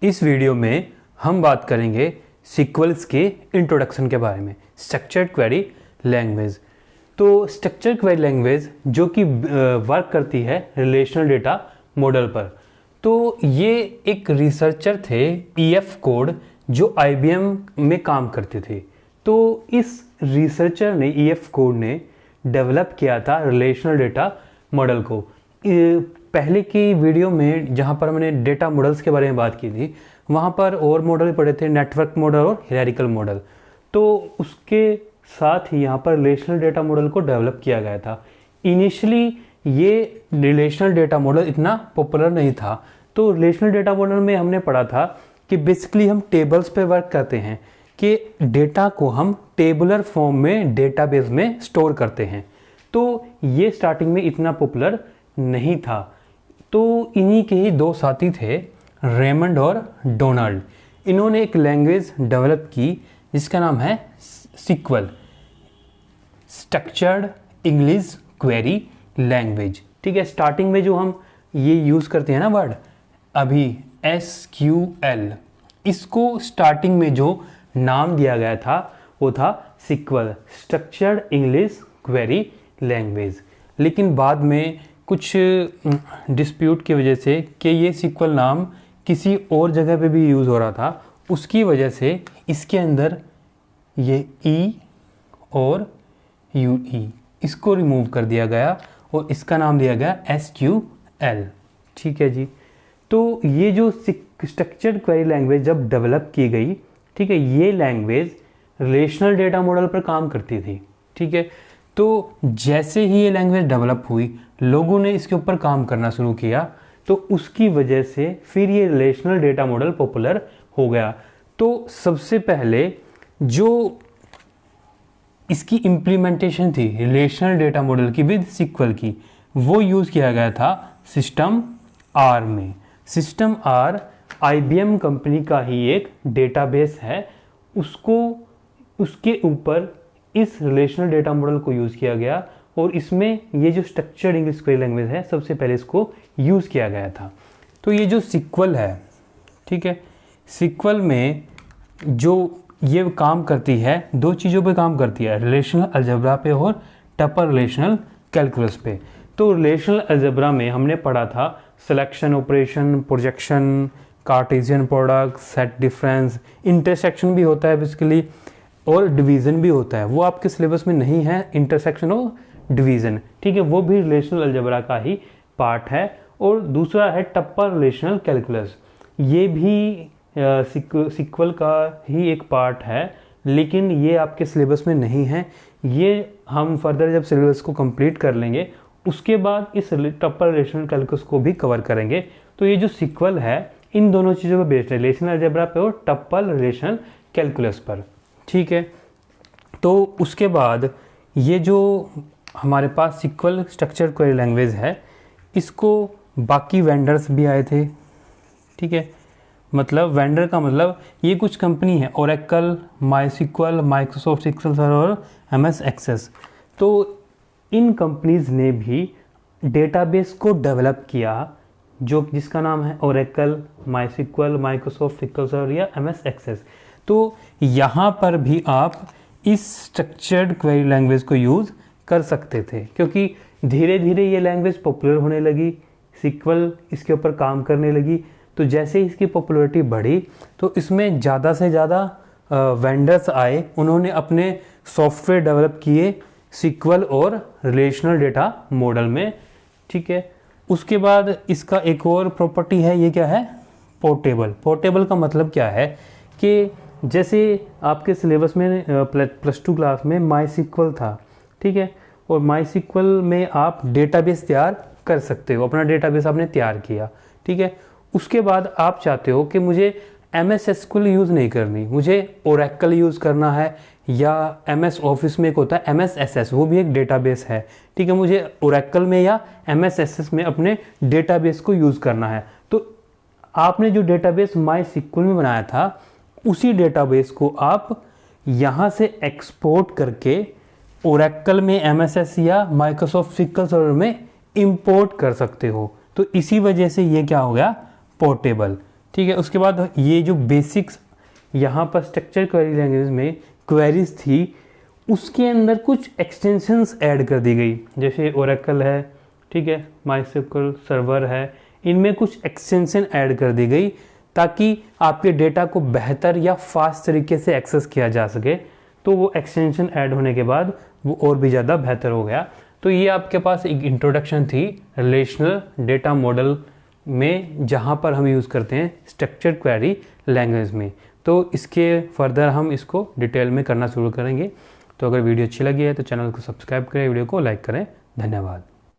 इस वीडियो में हम बात करेंगे सीक्वल्स के इंट्रोडक्शन के बारे में। Structured query language. तो स्ट्रक्चर्ड क्वेरी लैंग्वेज जो कि वर्क करती है रिलेशनल डेटा मॉडल पर। तो ये एक रिसर्चर थे EF कोड जो IBM में काम करते थे। तो इस रिसर्चर ने EF कोड ने डेवलप किया था रिलेशनल डेटा मॉडल को। पहले की वीडियो में जहाँ पर मैंने डेटा मॉडल्स के बारे में बात की थी, वहाँ पर और मॉडल पढ़े थे, नेटवर्क मॉडल और हायरार्किकल मॉडल। तो उसके साथ ही यहाँ पर रिलेशनल डेटा मॉडल को डेवलप किया गया था। इनिशियली ये रिलेशनल डेटा मॉडल इतना पॉपुलर नहीं था। तो रिलेशनल डेटा मॉडल में हमने पढ़ा था कि बेसिकली हम टेबल्स पे वर्क करते हैं, कि डेटा को हम टेबुलर फॉर्म में डेटाबेस में स्टोर करते हैं। तो ये स्टार्टिंग में इतना पॉपुलर नहीं था। तो इन्हीं के ही दो साथी थे, रेमंड और डोनाल्ड। इन्होंने एक लैंग्वेज डेवलप की जिसका नाम है sequel, structured English query language. ठीक है, स्टार्टिंग में जो हम ये यूज़ करते हैं ना वर्ड अभी SQL, इसको स्टार्टिंग में जो नाम दिया गया था वो था sequel, structured English query language. लेकिन बाद में कुछ डिस्प्यूट की वजह से कि ये सीक्वल नाम किसी और जगह पे भी यूज़ हो रहा था, उसकी वजह से इसके अंदर ये E और UE इसको रिमूव कर दिया गया और इसका नाम दिया गया SQL। ठीक है जी। तो ये जो स्ट्रक्चर्ड क्वेरी लैंग्वेज जब डेवलप की गई, ठीक है, ये लैंग्वेज रिलेशनल डेटा मॉडल पर काम करती थी। ठीक है, तो जैसे ही ये लैंग्वेज डेवलप हुई, लोगों ने इसके ऊपर काम करना शुरू किया, तो उसकी वजह से फिर ये रिलेशनल डेटा मॉडल पॉपुलर हो गया। तो सबसे पहले जो इसकी इम्प्लीमेंटेशन थी रिलेशनल डेटा मॉडल की विद सीक्वल की, वो यूज़ किया गया था सिस्टम R में। सिस्टम R IBM कंपनी का ही एक डेटाबेस है, उसके ऊपर इस रिलेशनल डेटा मॉडल को यूज़ किया गया और इसमें ये जो स्ट्रक्चर्ड इंग्लिश क्वेरी लैंग्वेज है सबसे पहले इसको यूज़ किया गया था। तो ये जो सीक्वल है, ठीक है, सीक्वल में जो ये काम करती है, दो चीज़ों पे काम करती है, रिलेशनल अलजेब्रा पे और टपल रिलेशनल कैलकुलस पे। तो रिलेशनल अलजेब्रा में हमने पढ़ा था selection operation, projection, Cartesian product, set difference, intersection भी होता है बेसिकली, और डिवीज़न भी होता है। वो आपके सिलेबस में नहीं है, इंटरसेक्शन और डिवीज़न। ठीक है, वो भी रिलेशनल अलजेब्रा का ही पार्ट है। और दूसरा है टप्पल रिलेशनल कैलकुलस, ये भी सीक्वल का ही एक पार्ट है, लेकिन ये आपके सिलेबस में नहीं है। ये हम फर्दर जब सिलेबस को कंप्लीट कर लेंगे उसके बाद इस टप्पल रिलेशनल कैलकुलस को भी कवर करेंगे। तो ये जो सीक्वल है इन दोनों चीज़ों पर बेस्ड है, रिलेशनल अलजेब्रा पे और टप्पल रिलेशनल कैलकुलस पर। ठीक है, तो उसके बाद ये जो हमारे पास सीक्वल स्ट्रक्चर्ड क्वेरी लैंग्वेज है, इसको बाकी वेंडर्स भी आए थे। ठीक है, मतलब वेंडर का मतलब ये कुछ कंपनी है, Oracle, MySQL, Microsoft Excel server, MS Access. तो इन कंपनीज ने भी डेटाबेस को डेवलप किया जो जिसका नाम है Oracle, MySQL, Microsoft Excel server या MS एक्सेस। तो यहाँ पर भी आप इस स्ट्रक्चर्ड क्वेरी लैंग्वेज को यूज़ कर सकते थे, क्योंकि धीरे धीरे ये लैंग्वेज पॉपुलर होने लगी, सीक्वल इसके ऊपर काम करने लगी। तो जैसे इसकी पॉपुलैरिटी बढ़ी तो इसमें ज़्यादा से ज़्यादा वेंडर्स आए, उन्होंने अपने सॉफ्टवेयर डेवलप किए सीक्वल और रिलेशनल डेटा मॉडल में। ठीक है, उसके बाद इसका एक और प्रॉपर्टी है, ये क्या है, पोर्टेबल। पोर्टेबल का मतलब क्या है कि जैसे आपके सिलेबस में +2 क्लास में माईसीक्वल था, ठीक है, और माईसीक्वल में आप डेटाबेस तैयार कर सकते हो, अपना डेटाबेस आपने तैयार किया। ठीक है, उसके बाद आप चाहते हो कि मुझे MS SQL यूज़ नहीं करनी, मुझे ओरेकल यूज़ करना है, या MS ऑफिस में एक होता है MS SS, वो भी एक डेटाबेस है। ठीक है, मुझे ओरेकल में या MS SS में अपने डेटाबेस को यूज़ करना है। तो आपने जो डेटाबेस माईसीक्वल में बनाया था उसी डेटाबेस को आप यहाँ से एक्सपोर्ट करके ओरेकल में MS या माइक्रोसॉफ्ट SQL सर्वर में इंपोर्ट कर सकते हो। तो इसी वजह से ये क्या हो गया, पोर्टेबल। ठीक है। उसके बाद ये जो बेसिक्स यहाँ पर स्ट्रक्चर क्वेरी लैंग्वेज में क्वेरीज थी, उसके अंदर कुछ एक्सटेंशंस ऐड कर दी गई, जैसे ओरेकल है, ठीक है, माइस्क्ल सर्वर है, इनमें कुछ एक्सटेंशन ऐड कर दी गई ताकि आपके डेटा को बेहतर या फास्ट तरीके से एक्सेस किया जा सके। तो वो एक्सटेंशन ऐड होने के बाद वो और भी ज़्यादा बेहतर हो गया। तो ये आपके पास एक इंट्रोडक्शन थी रिलेशनल डेटा मॉडल में, जहाँ पर हम यूज़ करते हैं स्ट्रक्चर क्वेरी लैंग्वेज में। तो इसके फर्दर हम इसको डिटेल में करना शुरू करेंगे। तो अगर वीडियो अच्छी लगी है तो चैनल को सब्सक्राइब करें, वीडियो को लाइक करें। धन्यवाद।